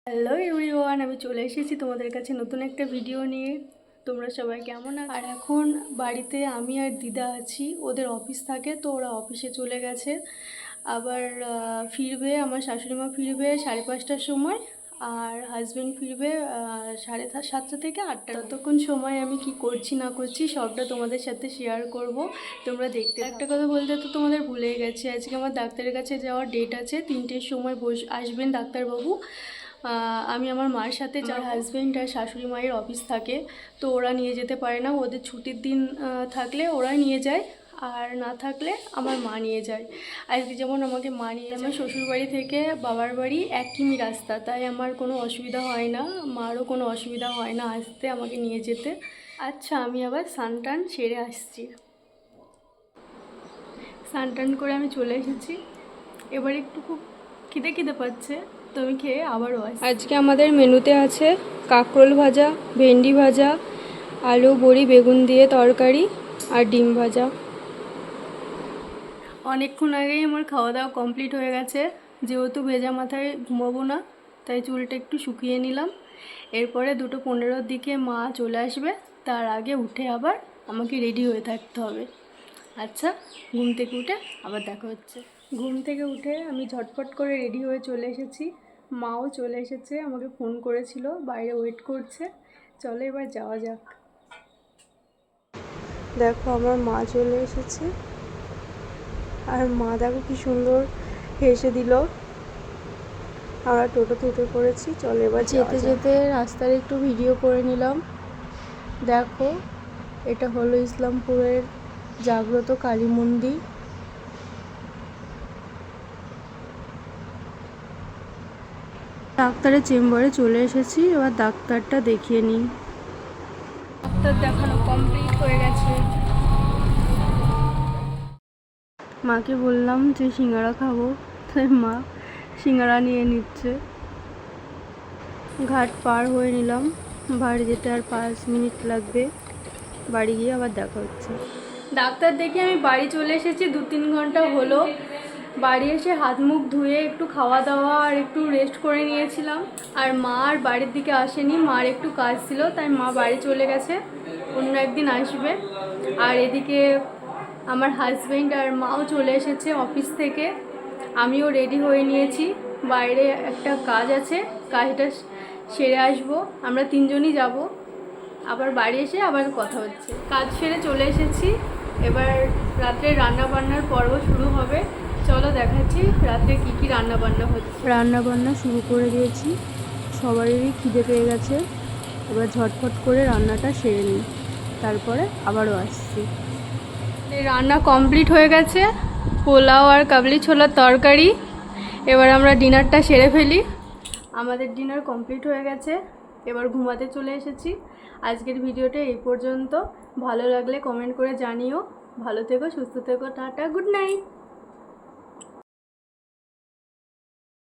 Hello everyone, আমি চলে এসেছি তোমাদের কাছে নতুন একটা ভিডিও নিয়ে। তোমরা সবাই কেমন আছো? আর এখন বাড়িতে আমি আর দিদা আছি। ওদের অফিস থাকে তো ওরা অফিসে চলে গেছে। আবার ফিরবে, আমার শাশুড়ি মা ফিরবে 5:30টার সময়, আর হাজব্যান্ড ফিরবে 7:30 থেকে 8টা। ততক্ষণ সময় আমি কি করছি না করছি সবটা তোমাদের সাথে শেয়ার করব, তোমরা দেখতে। একটা কথা বলতে তো তোমাদের ভুলেই গেছি, আজকে আমার ডাক্তারের কাছে যাওয়ার ডেট আছে। 3টের সময় আসবেন ডাক্তারবাবু। আমি আমার মার সাথে, যার হাজব্যান্ড আর শাশুড়ি মায়ের অফিস থাকে তো ওরা নিয়ে যেতে পারে না। ওদের ছুটির দিন থাকলে ওরাই নিয়ে যায়, আর না থাকলে আমার মা নিয়ে যায়। আজকে যেমন আমাকে মা নিয়ে যায়। আমার শ্বশুরবাড়ি থেকে বাবার বাড়ি 1 কিমি রাস্তা, তাই আমার কোনো অসুবিধা হয় না, মারও কোনো অসুবিধা হয় না আসতে, আমাকে নিয়ে যেতে। আচ্ছা, আমি আবার স্নান সেরে আসছি। স্নান করে আমি চলে এসেছি। এবার একটু খুব খিদে পাচ্ছে, তো আমি খেয়ে আবারও আসি। আজকে আমাদের মেনুতে আছে কাঁকরোল ভাজা, ভেন্ডি ভাজা, আলু বড়ি বেগুন দিয়ে তরকারি আর ডিম ভাজা। অনেকক্ষণ আগেই আমার খাওয়া দাওয়া কমপ্লিট হয়ে গেছে। যেহেতু ভেজা মাথায় ঘুমাবো না, তাই চুলটা একটু শুকিয়ে নিলাম। এরপরে 2:15-র দিকে মা চলে আসবে, তার আগে উঠে আবার আমাকে রেডি হয়ে থাকতে হবে। আচ্ছা, ঘুম থেকে উঠে আবার দেখা হচ্ছে। ঘুম থেকে উঠে আমি ঝটপট করে রেডি হয়ে চলে এসেছি। মাও চলে এসেছে, আমাকে ফোন করেছিল, বাইরে ওয়েট করছে। চলো এবার যাওয়া যাক। দেখো আমার মা চলে এসেছে, আর মা দেখো কি সুন্দর হেসে দিল। আমরা টোটোতে উঠে পড়েছি, চলো এবার যেতে যেতে রাস্তার একটু ভিডিও করে নিলাম। দেখো, এটা হলো ইসলামপুরের জাগ্রত কালী মন্দির। ডাক্তারের চেম্বারে চলে এসেছি, এবার ডাক্তারটা দেখিয়ে নিই। ডাক্তার দেখানো কমপ্লিট হয়ে গেছে। মাকে বললাম যে সিঙ্গারা খাবো, তাই মা সিঙ্গারা নিয়ে নিচ্ছে। ঘাট পার হয়ে নিলাম, বাড়ি যেতে আর 5 মিনিট লাগবে। বাড়ি গিয়ে আবার দেখা হচ্ছে। ডাক্তার দেখে আমি বাড়ি চলে এসেছি, 2-3 ঘন্টা হলো। বাড়ি এসে হাত মুখ ধুয়ে একটু খাওয়া দাওয়া আর একটু রেস্ট করে নিয়েছিলাম। আর মা আর বাড়ির দিকে আসেনি, মার একটু কাজ ছিল, তাই মা বাড়ি চলে গেছে, অন্য একদিন আসবে। আর এদিকে আমার হাজব্যান্ড আর মাও চলে এসেছে অফিস থেকে। আমিও রেডি হয়ে নিয়েছি, বাইরে একটা কাজ আছে, কাজটা সেরে আসবো। আমরা 3জনই যাব। আবার বাড়ি এসে আবার কথা হচ্ছে। কাজ সেরে চলে এসেছি, এবার রাত্রে রান্না বান্নার পর্ব শুরু হবে। চলো দেখাচ্ছি রাত্রে কি কি রান্না বান্না হচ্ছে। রান্না বান্না শুরু করে দিয়েছি, সবারই খিদে পেয়ে গেছে। এবার ঝটফট করে রান্নাটা সেরে নিই, তারপরে আবারও আসছি। রান্না কমপ্লিট হয়ে গেছে, পোলাও আর কাবলি ছোলার তরকারি। এবার আমরা ডিনারটা সেরে ফেলি। আমাদের ডিনার কমপ্লিট হয়ে গেছে, এবার ঘুমাতে চলে এসেছি। আজকের ভিডিওটা এই পর্যন্ত। ভালো লাগলে কমেন্ট করে জানিও। ভালো থেকো, সুস্থ থেকো, টাটা, গুড নাইট।